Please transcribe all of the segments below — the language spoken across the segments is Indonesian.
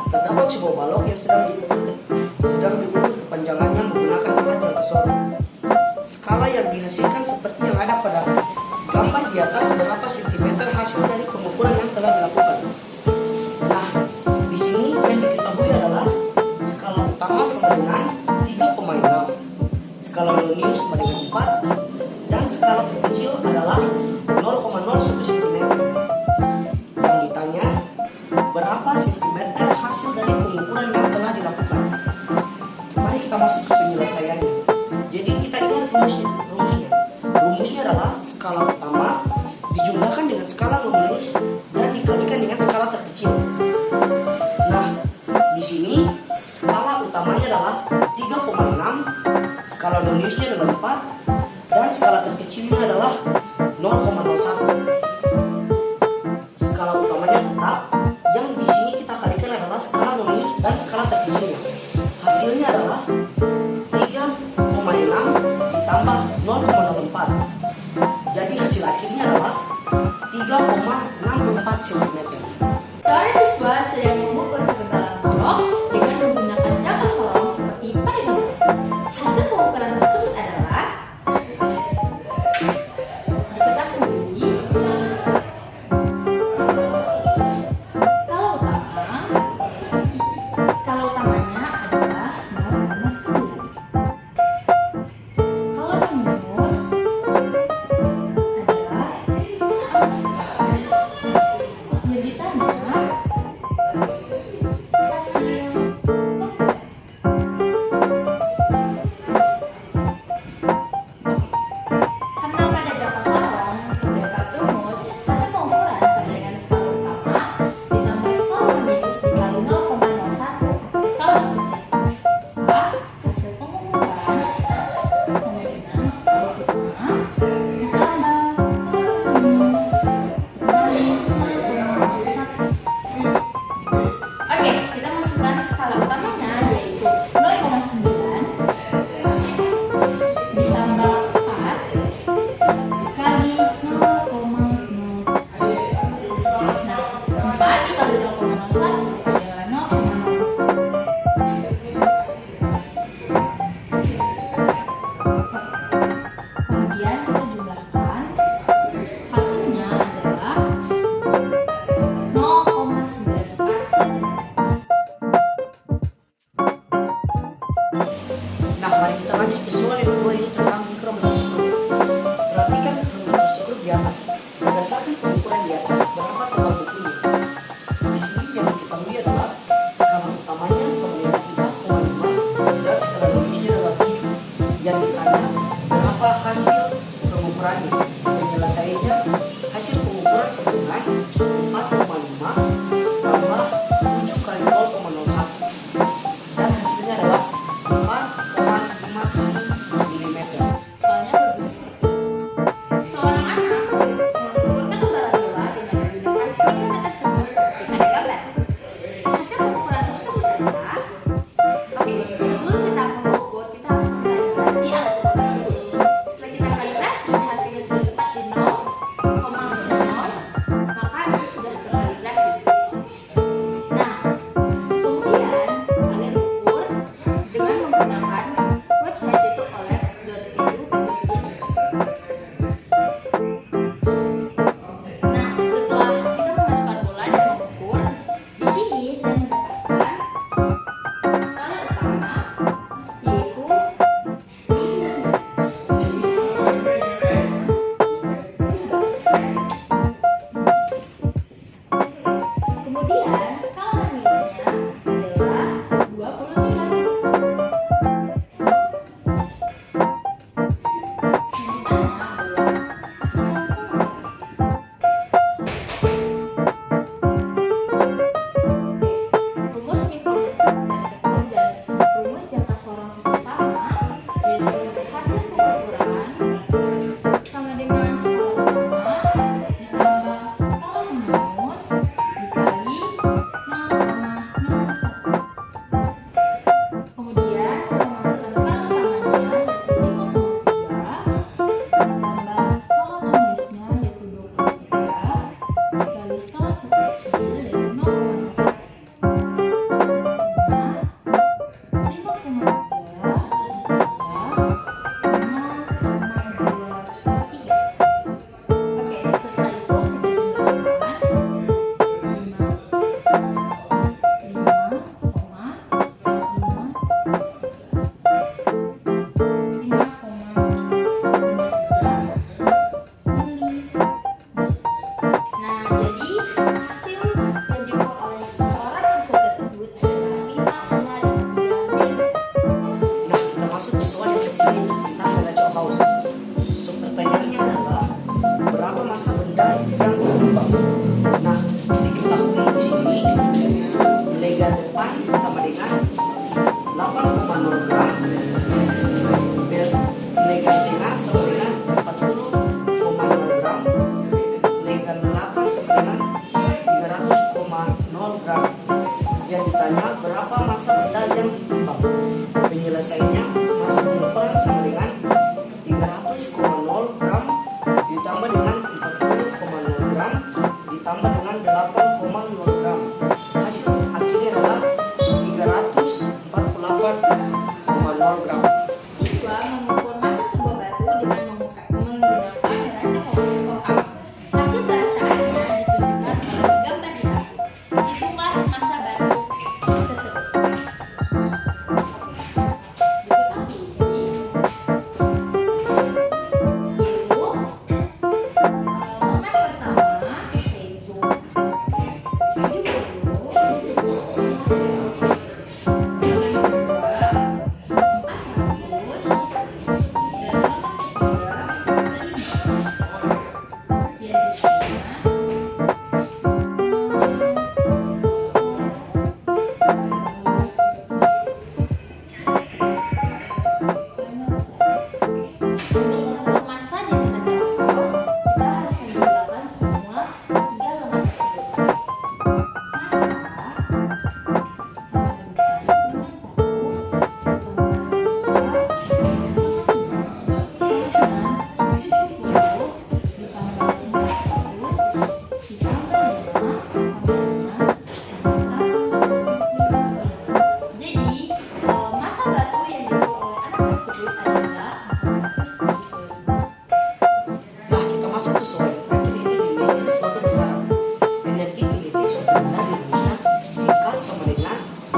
terdapat sebuah balok yang sedang diukur kepanjangannya menggunakan alat yang tersorot. Skala yang dihasilkan seperti yang ada pada gambar di atas berapa sentimeter hasil dari pengukuran yang telah dilakukan. Nah, di sini yang diketahui adalah skala utama sama dengan 3,6, skala Lonius sama dengan 4, dan skala terkecil adalah 0,01 cm. Yang ditanya, berapa sentimeter hasil dari pengukuran yang telah dilakukan? Mari kita masuk ke penyelesaiannya. Jadi kita ingat rumusnya. Rumusnya adalah skala utama dijumlahkan dengan skala Lonius dan dikalikan dengan skala terkecil. Nah, di sini skala utamanya adalah 3,6, skala Loniusnya adalah 4, dan skala terkecilnya adalah 0,01. Skala utamanya tetap, yang di sini kita kalikan adalah skala Lonius dan skala terkecilnya. Hasilnya adalah 3,6 ditambah 0,04. Jadi hasil akhirnya adalah 3,64 cm. Seorang siswa sedang mengukur ketebalan balok dengan menggunakan jangka sorong seperti pada gambar. Hasil pengukuran tersebut adalah diketahui skala utamanya Nah, kita masuk ke soal yang ketiga tentang mengacau haus. So, pertanyaannya adalah berapa massa benda yang berkembang? Nah, diketahui di sini lega depan sama dengan 8,0 gram, lega tengah sama dengan 40,0 gram, lega 8 sama dengan 300,0 gram. Yang ditanya berapa massa benda yang ditimbang? Penyelesaiannya massa pengukuran sama dengan 300,0 gram ditambah dengan 40,0 gram ditambah dengan 8,0 gram. Hasil akhirnya adalah 348,0 gram. Siswa mengukur massa sebuah batu dengan menggunakan neraca Cox. Hasil peracaannya ditunjukkan oleh gambar di samping. Hitunglah massa batu tersebut. Moment pertama yaitu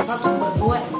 1/2 M